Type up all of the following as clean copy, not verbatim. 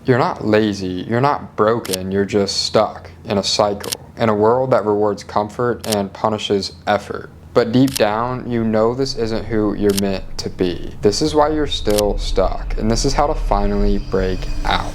You're not lazy, you're not broken, you're just stuck in a cycle, in a world that rewards comfort and punishes effort. But deep down, you know this isn't who you're meant to be. This is why you're still stuck, and this is how to finally break out.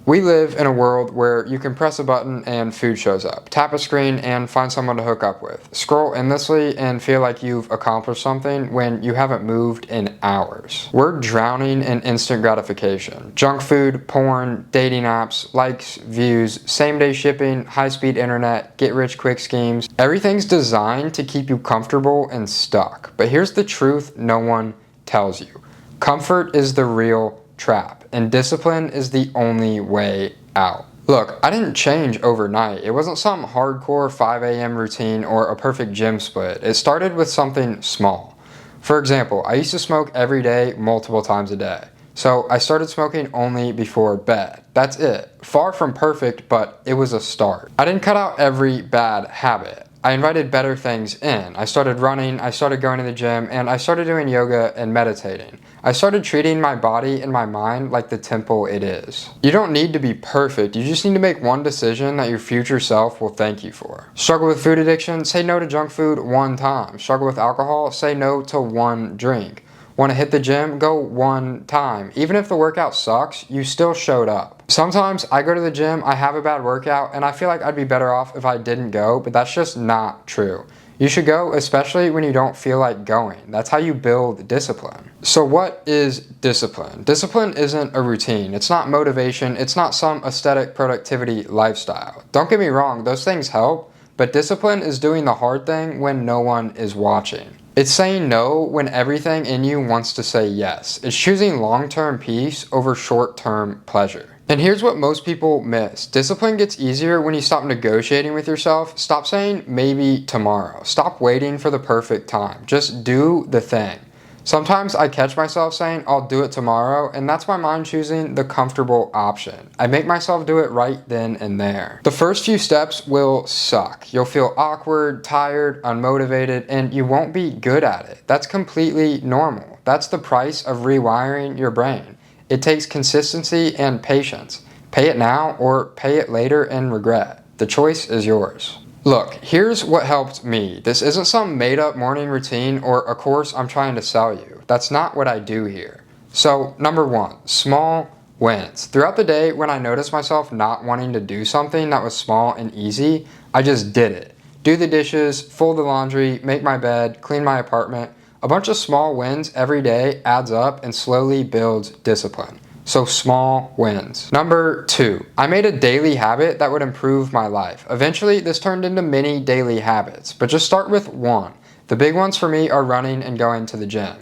We live in a world where you can press a button and food shows up, tap a screen and find someone to hook up with, scroll endlessly and feel like you've accomplished something when you haven't moved in hours. We're drowning in instant gratification. Junk food, porn, dating apps, likes, views, same-day shipping, high-speed internet, get-rich-quick schemes. Everything's designed to keep you comfortable and stuck. But here's the truth no one tells you. Comfort is the real trap, and discipline is the only way out. Look, I didn't change overnight. It wasn't some hardcore 5 a.m. routine or a perfect gym split. It started with something small. For example, I used to smoke every day, multiple times a day. So I started smoking only before bed. That's it. Far from perfect, but it was a start. I didn't cut out every bad habit. I invited better things in. I started running, I started going to the gym, and I started doing yoga and meditating. I started treating my body and my mind like the temple it is. You don't need to be perfect, you just need to make one decision that your future self will thank you for. Struggle with food addiction? Say no to junk food one time. Struggle with alcohol? Say no to one drink. Want to hit the gym? Go one time. Even if the workout sucks, you still showed up. Sometimes I go to the gym, I have a bad workout, and I feel like I'd be better off if I didn't go, but that's just not true. You should go, especially when you don't feel like going. That's how you build discipline. So what is discipline? Discipline isn't a routine. It's not motivation. It's not some aesthetic productivity lifestyle. Don't get me wrong, those things help, but discipline is doing the hard thing when no one is watching. It's saying no when everything in you wants to say yes. It's choosing long-term peace over short-term pleasure. And here's what most people miss. Discipline gets easier when you stop negotiating with yourself. Stop saying maybe tomorrow. Stop waiting for the perfect time. Just do the thing. Sometimes I catch myself saying I'll do it tomorrow, and that's my mind choosing the comfortable option. I make myself do it right then and there. The first few steps will suck. You'll feel awkward, tired, unmotivated, and you won't be good at it. That's completely normal. That's the price of rewiring your brain. It takes consistency and patience. Pay it now or pay it later and regret. The choice is yours. Look, here's what helped me. This isn't some made-up morning routine or a course I'm trying to sell you. That's not what I do here. So, number one, small wins. Throughout the day, when I noticed myself not wanting to do something that was small and easy, I just did it. Do the dishes, fold the laundry, make my bed, clean my apartment. A bunch of small wins every day adds up and slowly builds discipline. So small wins. Number two, I made a daily habit that would improve my life. Eventually, this turned into many daily habits, but just start with one. The big ones for me are running and going to the gym.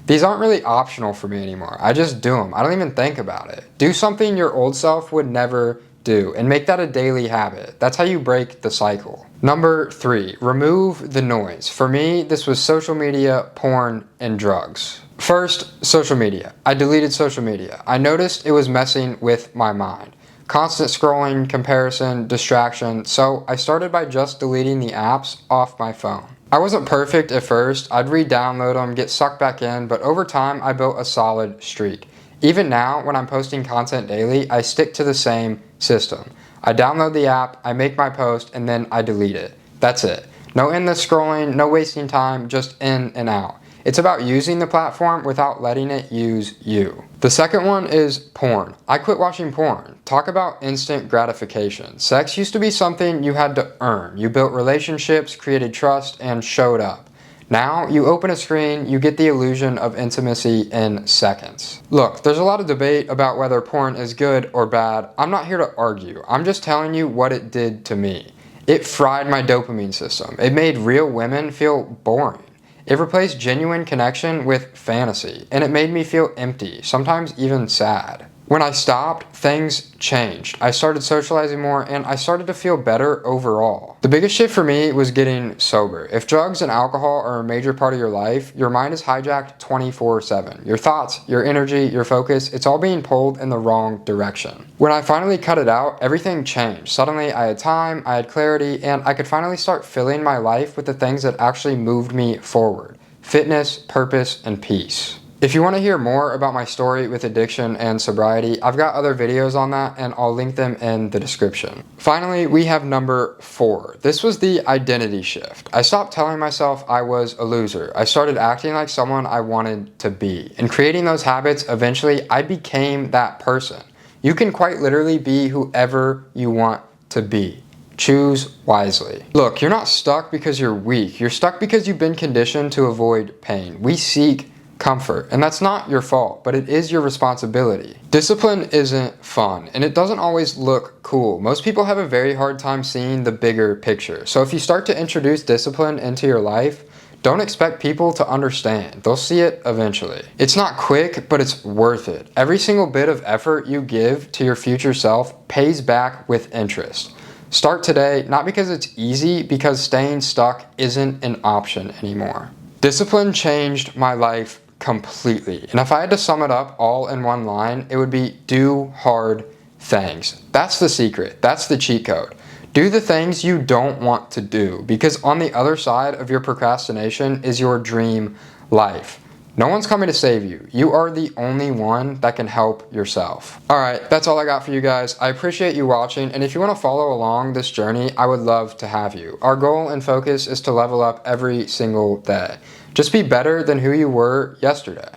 These aren't really optional for me anymore. I just do them. I don't even think about it. Do something your old self would never do and make that a daily habit. That's how you break the cycle. Number three, remove the noise. For me, this was social media, porn, and drugs. First, social media. I deleted social media. I noticed it was messing with my mind. Constant scrolling, comparison, distraction, so I started by just deleting the apps off my phone. I wasn't perfect at first. I'd re-download them, get sucked back in, but over time I built a solid streak. Even now, when I'm posting content daily, I stick to the same system. I download the app, I make my post, and then I delete it. That's it. No endless scrolling, no wasting time, just in and out. It's about using the platform without letting it use you. The second one is porn. I quit watching porn. Talk about instant gratification. Sex used to be something you had to earn. You built relationships, created trust, and showed up. Now, you open a screen, you get the illusion of intimacy in seconds. Look, there's a lot of debate about whether porn is good or bad. I'm not here to argue. I'm just telling you what it did to me. It fried my dopamine system. It made real women feel boring. It replaced genuine connection with fantasy, and it made me feel empty, sometimes even sad. When I stopped, things changed. I started socializing more, and I started to feel better overall. The biggest shift for me was getting sober. If drugs and alcohol are a major part of your life, your mind is hijacked 24/7. Your thoughts, your energy, your focus, it's all being pulled in the wrong direction. When I finally cut it out, everything changed. Suddenly, I had time, I had clarity, and I could finally start filling my life with the things that actually moved me forward. Fitness, purpose, and peace. If you want to hear more about my story with addiction and sobriety, I've got other videos on that and I'll link them in the description. Finally, we have number 4. This was the identity shift. I stopped telling myself I was a loser. I started acting like someone I wanted to be. And creating those habits, eventually I became that person. You can quite literally be whoever you want to be. Choose wisely. Look, you're not stuck because you're weak. You're stuck because you've been conditioned to avoid pain. We seek comfort, and that's not your fault, but it is your responsibility. Discipline isn't fun, and it doesn't always look cool. Most people have a very hard time seeing the bigger picture. So if you start to introduce discipline into your life, don't expect people to understand. They'll see it eventually. It's not quick, but it's worth it. Every single bit of effort you give to your future self pays back with interest. Start today, not because it's easy, because staying stuck isn't an option anymore. Discipline changed my life completely. And if I had to sum it up all in one line, it would be do hard things. That's the secret. That's the cheat code. Do the things you don't want to do, because on the other side of your procrastination is your dream life. No one's coming to save you. You are the only one that can help yourself. Alright, that's all I got for you guys. I appreciate you watching, and if you want to follow along this journey, I would love to have you. Our goal and focus is to level up every single day. Just be better than who you were yesterday.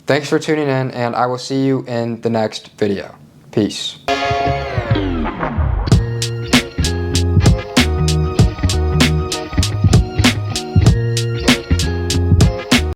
Thanks for tuning in, and I will see you in the next video. Peace.